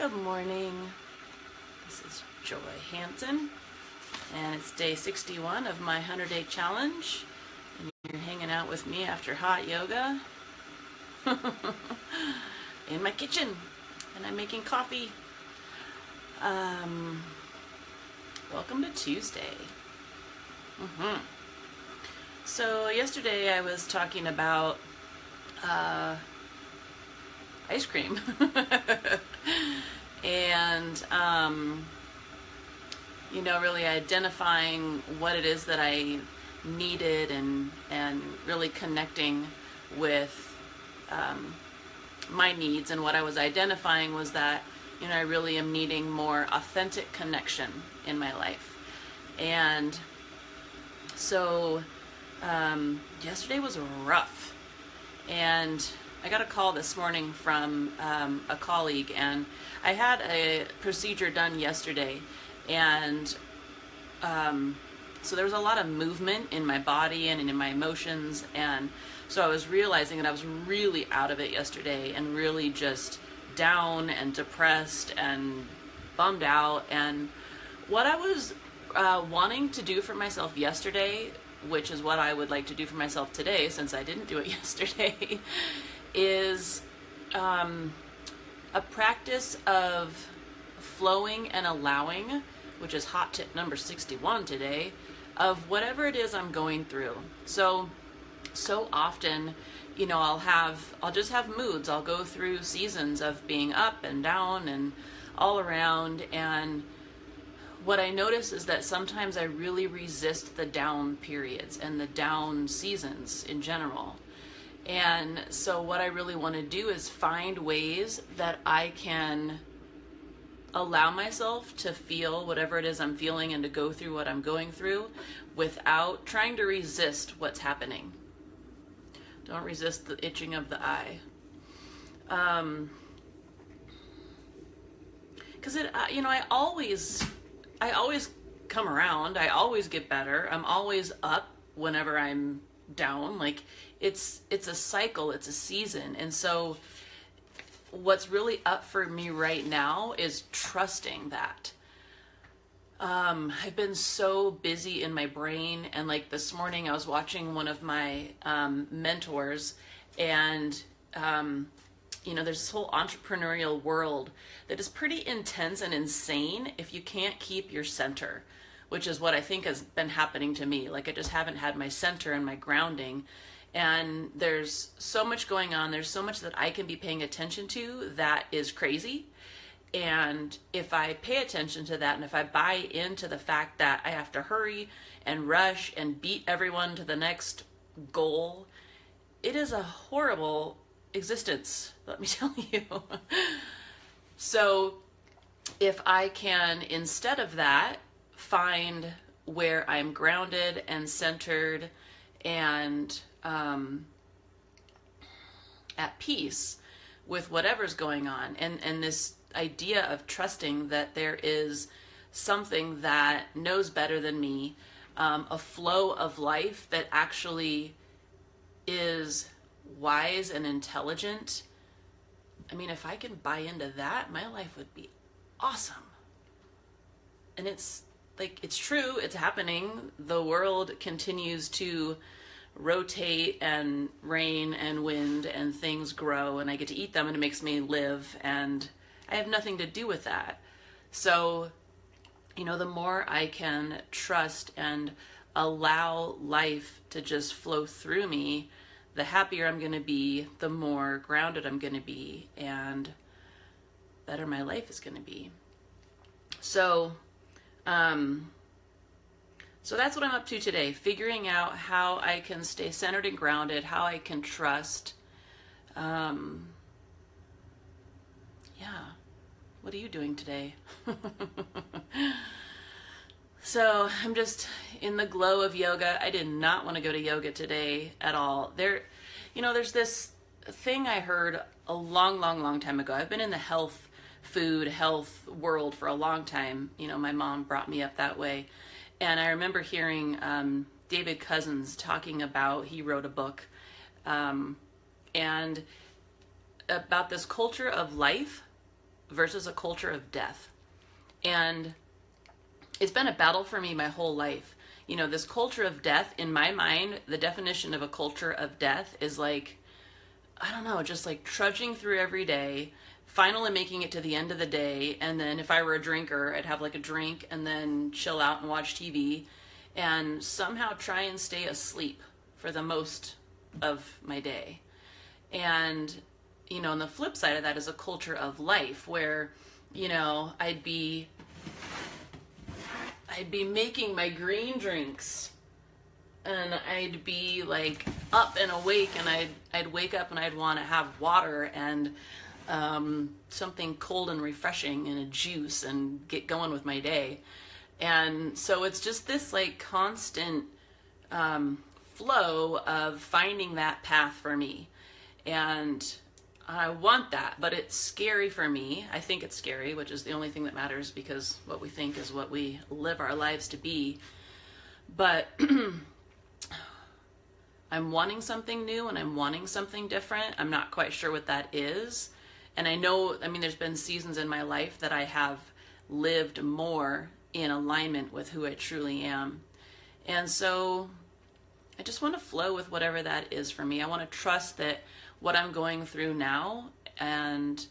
Good morning. This is Joy Hanson, and it's day 61 of my 100-day challenge. And you're hanging out with me after hot yoga in my kitchen, and I'm making coffee. Welcome to Tuesday. So yesterday I was talking about ice cream and really identifying what it is that I needed and really connecting with my needs. And what I was identifying was that I really am needing more authentic connection in my life. And so yesterday was rough, and I got a call this morning from a colleague, and I had a procedure done yesterday, and so there was a lot of movement in my body and in my emotions, and so I was realizing that I was really out of it yesterday and really just down and depressed and bummed out. And what I was wanting to do for myself yesterday, which is what I would like to do for myself today since I didn't do it yesterday, is a practice of flowing and allowing, which is hot tip number 61 today, of whatever it is I'm going through. So often, I'll just have moods. I'll go through seasons of being up and down and all around. And what I notice is that sometimes I really resist the down periods and the down seasons in general. And so what I really want to do is find ways that I can allow myself to feel whatever it is I'm feeling and to go through what I'm going through without trying to resist what's happening. Don't resist the itching of the eye. Because I always come around. I always get better. I'm always up whenever I'm down. Like it's a cycle, it's a season. And so what's really up for me right now is trusting that. I've been so busy in my brain, and like this morning I was watching one of my mentors, and there's this whole entrepreneurial world that is pretty intense and insane if you can't keep your center, which is what I think has been happening to me. Like I just haven't had my center and my grounding. And there's so much going on. There's so much that I can be paying attention to that is crazy. And if I pay attention to that, and if I buy into the fact that I have to hurry and rush and beat everyone to the next goal, it is a horrible existence, let me tell you. So if I can, instead of that, find where I'm grounded and centered and at peace with whatever's going on, and this idea of trusting that there is something that knows better than me, a flow of life that actually is wise and intelligent. I mean, if I can buy into that, my life would be awesome. And it's true, it's happening. The world continues to rotate and rain and wind and things grow, and I get to eat them, and it makes me live, and I have nothing to do with that. So, the more I can trust and allow life to just flow through me, the happier I'm going to be, the more grounded I'm going to be, and better my life is going to be. So that's what I'm up to today, figuring out how I can stay centered and grounded, how I can trust. What are you doing today? So I'm just in the glow of yoga. I did not want to go to yoga today at all. There's this thing I heard a long time ago. I've been in the health world for a long time. My mom brought me up that way. And I remember hearing David Cousins talking about, he wrote a book, and about this culture of life versus a culture of death. And it's been a battle for me my whole life. You know, this culture of death, in my mind, the definition of a culture of death is like, I don't know, just like trudging through every day, finally making it to the end of the day, and then if I were a drinker, I'd have like a drink and then chill out and watch TV and somehow try and stay asleep for the most of my day. And, you know, on the flip side of that is a culture of life where, you know, I'd be making my green drinks, and I'd be like up and awake, and I'd wake up and I'd want to have water and something cold and refreshing and a juice and get going with my day. And so it's just this like constant flow of finding that path for me. And I want that, but it's scary for me. I think it's scary, which is the only thing that matters, because what we think is what we live our lives to be. But I'm wanting something new and I'm wanting something different. I'm not quite sure what that is. And I know, I mean, there's been seasons in my life that I have lived more in alignment with who I truly am. And so I just want to flow with whatever that is for me. I want to trust that what I'm going through now, and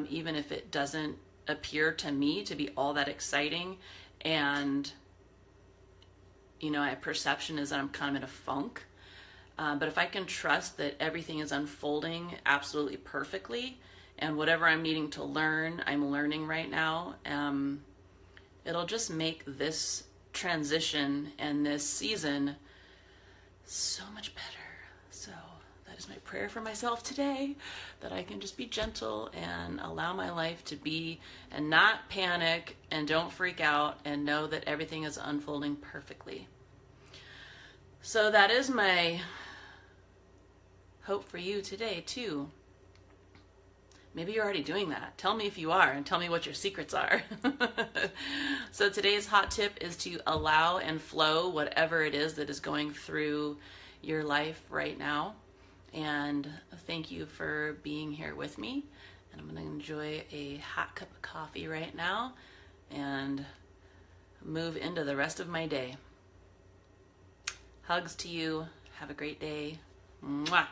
even if it doesn't appear to me to be all that exciting, and you know, my perception is that I'm kind of in a funk, but if I can trust that everything is unfolding absolutely perfectly, and whatever I'm needing to learn, I'm learning right now, it'll just make this transition and this season so much better. So that is my prayer for myself today, that I can just be gentle and allow my life to be, and not panic and don't freak out, and know that everything is unfolding perfectly. So that is my hope for you today too. Maybe you're already doing that. Tell me if you are, and tell me what your secrets are. So today's hot tip is to allow and flow whatever it is that is going through your life right now. And thank you for being here with me. And I'm going to enjoy a hot cup of coffee right now and move into the rest of my day. Hugs to you. Have a great day. Mwah.